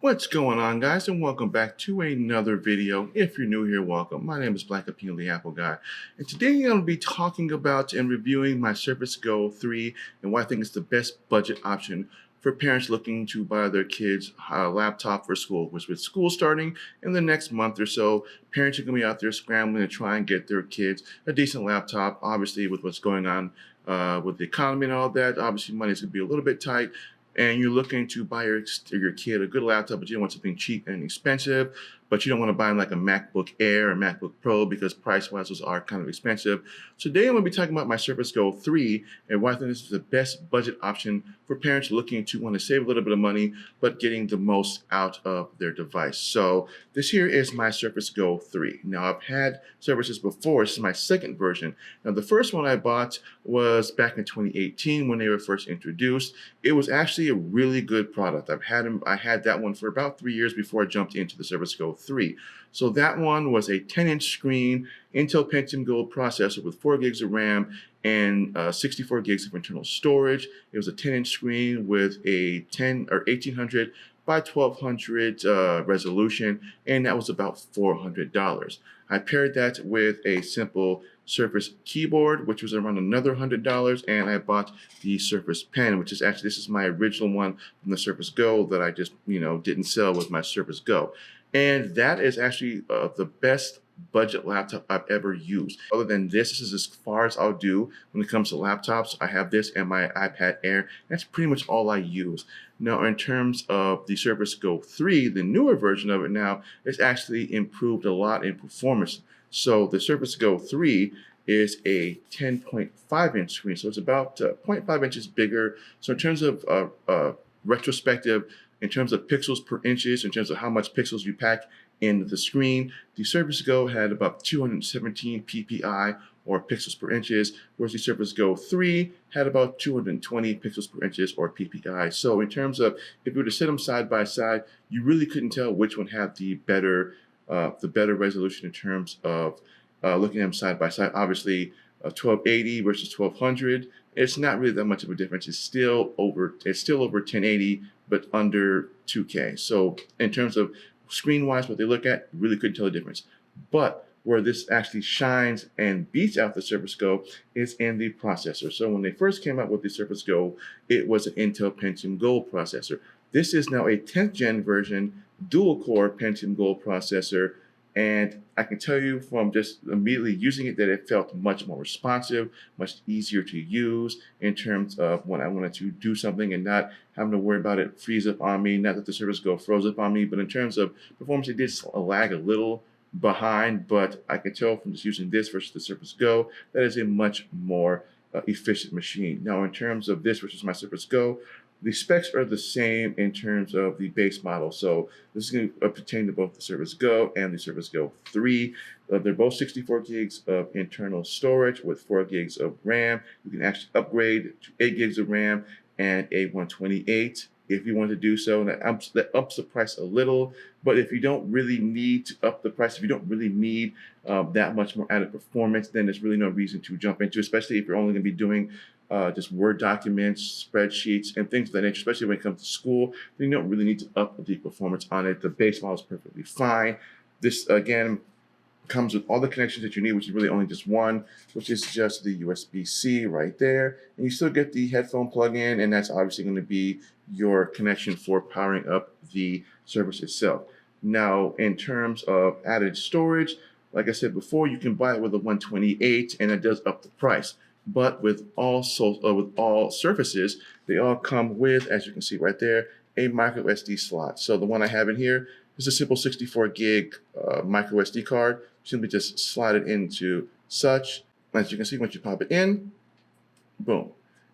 What's going on, guys, and welcome back to another video. If you're new here, welcome. My name is Black Opinion, the Apple Guy, and today I'm going to be talking about and reviewing my Surface Go 3 and why I think it's the best budget option for parents looking to buy their kids a laptop for school. Which, with school starting in the next month or so, parents are going to be out there scrambling to try and get their kids a decent laptop. Obviously, with what's going on with the economy and all that, obviously money's going to be a little bit tight, and you're looking to buy your kid a good laptop, but you don't want something cheap and expensive, but you don't want to buy them like a MacBook Air or MacBook Pro because price-wise those are kind of expensive. So today I'm going to be talking about my Surface Go 3 and why I think this is the best budget option for parents looking to want to save a little bit of money, but getting the most out of their device. So this here is my Surface Go 3. Now I've had Surfaces before. This is my second version. Now the first one I bought was back in 2018 when they were first introduced. It was actually a really good product. I had that one for about 3 years before I jumped into the Surface Go 3. So that one was a 10-inch screen, Intel Pentium Gold processor with 4 gigs of RAM and 64 gigs of internal storage. It was a 10-inch screen with a 1800 by 1200 resolution, and that was about $400. I paired that with a simple Surface keyboard, which was around another $100, and I bought the Surface Pen, which is actually, this is my original one from the Surface Go that I just, didn't sell with my Surface Go. And that is actually the best budget laptop I've ever used. Other than this is as far as I'll do when it comes to laptops. I have this and my iPad Air. That's pretty much all I use. Now, in terms of the Surface Go 3, the newer version of it now, it's actually improved a lot in performance. So the Surface Go 3 is a 10.5 inch screen. So it's about 0.5 inches bigger. So in terms of retrospective, in terms of pixels per inches, in terms of how much pixels you pack in the screen, the Surface Go had about 217 ppi or pixels per inches, whereas the Surface Go 3 had about 220 pixels per inches or ppi. So in terms of, if you were to set them side by side, you really couldn't tell which one had the better resolution in terms of looking at them side by side. Obviously, 1280 versus 1200, it's not really that much of a difference. It's still over 1080, but under 2K. So in terms of screen-wise, what they look at, you really couldn't tell the difference. But where this actually shines and beats out the Surface Go is in the processor. So when they first came out with the Surface Go, it was an Intel Pentium Gold processor. This is now a 10th gen version, dual-core Pentium Gold processor, and I can tell you from just immediately using it that it felt much more responsive, much easier to use in terms of when I wanted to do something and not having to worry about it freeze up on me. Not that the Surface Go froze up on me, but in terms of performance, it did lag a little behind, but I can tell from just using this versus the Surface Go, that is a much more efficient machine. Now, in terms of this versus my Surface Go, the specs are the same in terms of the base model. So this is going to pertain to both the Surface Go and the Surface Go 3. They're both 64 gigs of internal storage with 4 gigs of RAM. You can actually upgrade to 8 gigs of RAM and a 128 if you want to do so. And that ups the price a little. But if you don't really need to up the price, if you don't really need that much more added performance, then there's really no reason to jump into, especially if you're only going to be doing just Word documents, spreadsheets, and things of that nature, especially when it comes to school. Then you don't really need to up the performance on it. The base model is perfectly fine. This, again, comes with all the connections that you need, which is really only just one, which is just the USB-C right there. And you still get the headphone plug-in, and that's obviously going to be your connection for powering up the Surface itself. Now, in terms of added storage, like I said before, you can buy it with a 128, and it does up the price. But with all Surfaces, they all come with, as you can see right there, a micro SD slot. So the one I have in here is a simple 64 gig micro SD card. Simply just slide it into such. As you can see, once you pop it in, boom.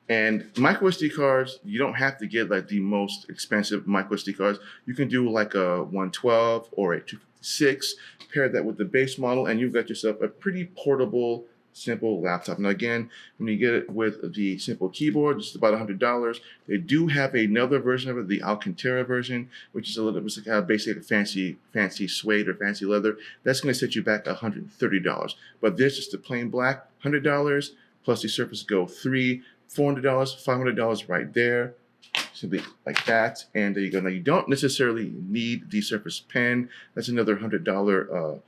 And micro SD cards, you don't have to get like the most expensive micro SD cards. You can do like a 112 or a 256, pair that with the base model, and you've got yourself a pretty portable, simple laptop. Now again, when you get it with the simple keyboard, it's about $100. They do have another version of it, the Alcantara version, which is a little bit basically fancy suede or fancy leather. That's going to set you back $130. But this is the plain black, $100 plus the Surface Go 3, $400, $500 right there. simply like that, and there you go. Now you don't necessarily need the Surface Pen. That's another $100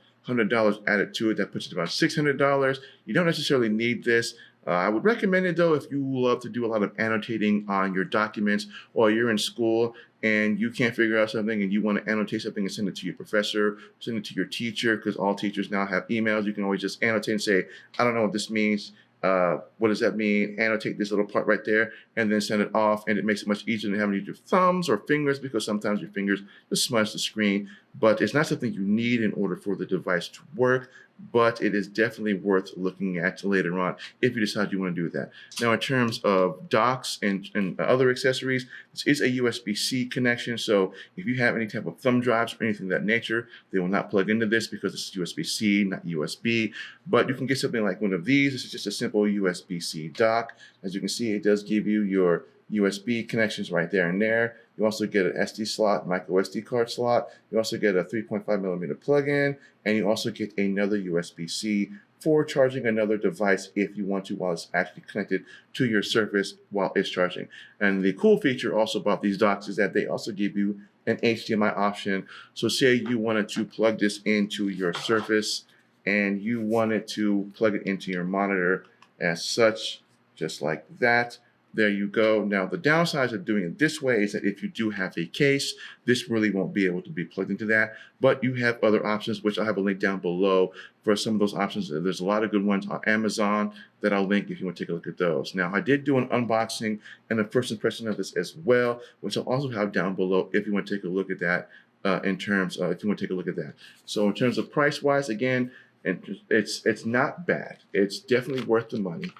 added to it. That puts it about $600. You don't necessarily need this. I would recommend it though if you love to do a lot of annotating on your documents, or you're in school and you can't figure out something and you want to annotate something and send it to your professor, send it to your teacher, because all teachers now have emails. You can always just annotate and say, I don't know what this means. What does that mean? Annotate this little part right there and then send it off, and it makes it much easier than having to use your thumbs or fingers, because sometimes your fingers just smudge the screen. But it's not something you need in order for the device to work, but it is definitely worth looking at later on if you decide you want to do that. Now, in terms of docks and other accessories, this is a USB-C connection, so if you have any type of thumb drives or anything of that nature, they will not plug into this because this is USB-C, not USB. But you can get something like one of these. This is just a simple USB-C dock. As you can see, it does give you your USB connections right there and there. You also get an SD slot, micro SD card slot. You also get a 3.5mm plug-in, and you also get another USB-C for charging another device if you want to, while it's actually connected to your Surface while it's charging. And the cool feature also about these docks is that they also give you an HDMI option. So say you wanted to plug this into your Surface and you wanted to plug it into your monitor as such, just like that. There you go. Now, the downsides of doing it this way is that if you do have a case, this really won't be able to be plugged into that. But you have other options, which I'll have a link down below for some of those options. There's a lot of good ones on Amazon that I'll link if you want to take a look at those. Now, I did do an unboxing and a first impression of this as well, which I'll also have down below if you want to take a look at that. If you want to take a look at that. So in terms of price-wise, again, it's not bad. It's definitely worth the money.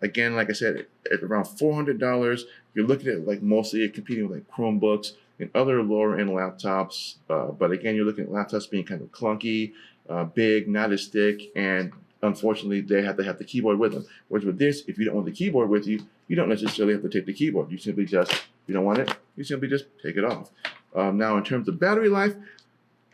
Again, like I said, at around $400, you're looking at like mostly competing with like Chromebooks and other lower end laptops. But again, you're looking at laptops being kind of clunky, big, not as thick, and unfortunately, they have to have the keyboard with them. Whereas with this, if you don't want the keyboard with you, you don't necessarily have to take the keyboard. You simply just, if you don't want it, you simply just take it off. Now, in terms of battery life,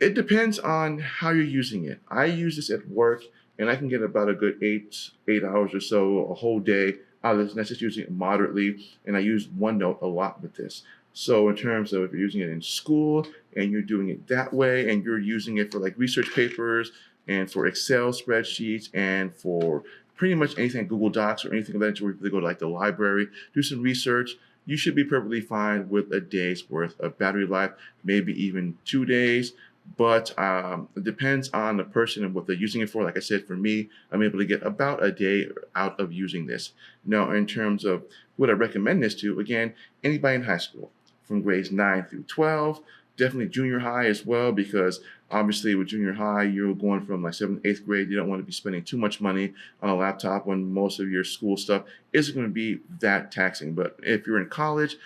it depends on how you're using it. I use this at work, and I can get about a good eight hours or so, a whole day out of this. And that's just using it moderately, and I use OneNote a lot with this. So in terms of if you're using it in school and you're doing it that way, and you're using it for like research papers and for Excel spreadsheets and for pretty much anything, Google Docs or anything of that nature, where you go to like the library, do some research, you should be perfectly fine with a day's worth of battery life, maybe even 2 days. But it depends on the person and what they're using it for. Like I said, for me, I'm able to get about a day out of using this. Now, in terms of what I recommend this to, again, anybody in high school from grades 9 through 12, definitely junior high as well, because obviously with junior high, you're going from like 7th, 8th grade. You don't want to be spending too much money on a laptop when most of your school stuff isn't going to be that taxing. But if you're in college,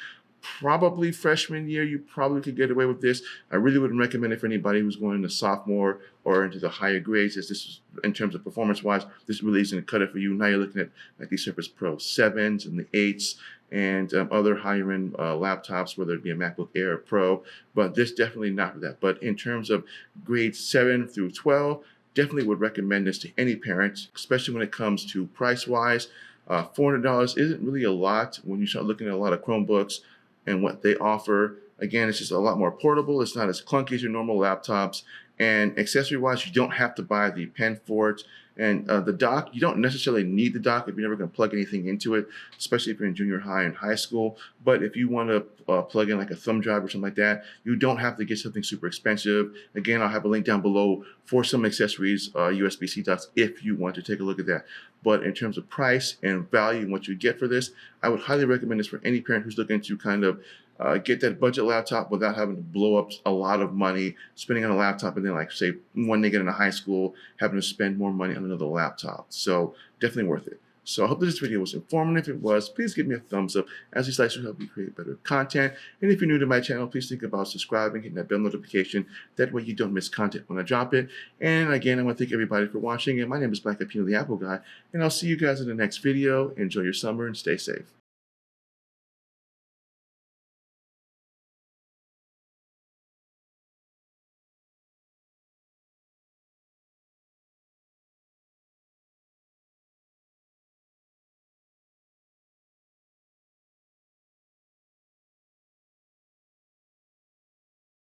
probably freshman year, you probably could get away with this. I really wouldn't recommend it for anybody who's going into sophomore or into the higher grades, as this is, in terms of performance-wise, this really isn't going to cut it for you. Now you're looking at like the Surface Pro 7s and the 8s and other higher-end laptops, whether it be a MacBook Air or Pro, but this definitely not for that. But in terms of grades 7 through 12, definitely would recommend this to any parent, especially when it comes to price-wise. $400 isn't really a lot when you start looking at a lot of Chromebooks and what they offer. Again, it's just a lot more portable. It's not as clunky as your normal laptops. And accessory-wise, you don't have to buy the pen for it. And the dock, you don't necessarily need the dock if you're never going to plug anything into it, especially if you're in junior high and high school. But if you want to plug in like a thumb drive or something like that, you don't have to get something super expensive. Again, I'll have a link down below for some accessories, USB-C docks, if you want to take a look at that. But in terms of price and value and what you get for this, I would highly recommend this for any parent who's looking to kind of get that budget laptop without having to blow up a lot of money spending on a laptop, and then like say when they get into high school having to spend more money on another laptop. So definitely worth it. So I hope that this video was informative. If it was, please give me a thumbs up, as these likes will help me create better content. And if you're new to my channel, please think about subscribing, hitting that bell notification. That way you don't miss content when I drop it. And again, I want to thank everybody for watching. And my name is Black the Apple Guy, and I'll see you guys in the next video. Enjoy your summer and stay safe.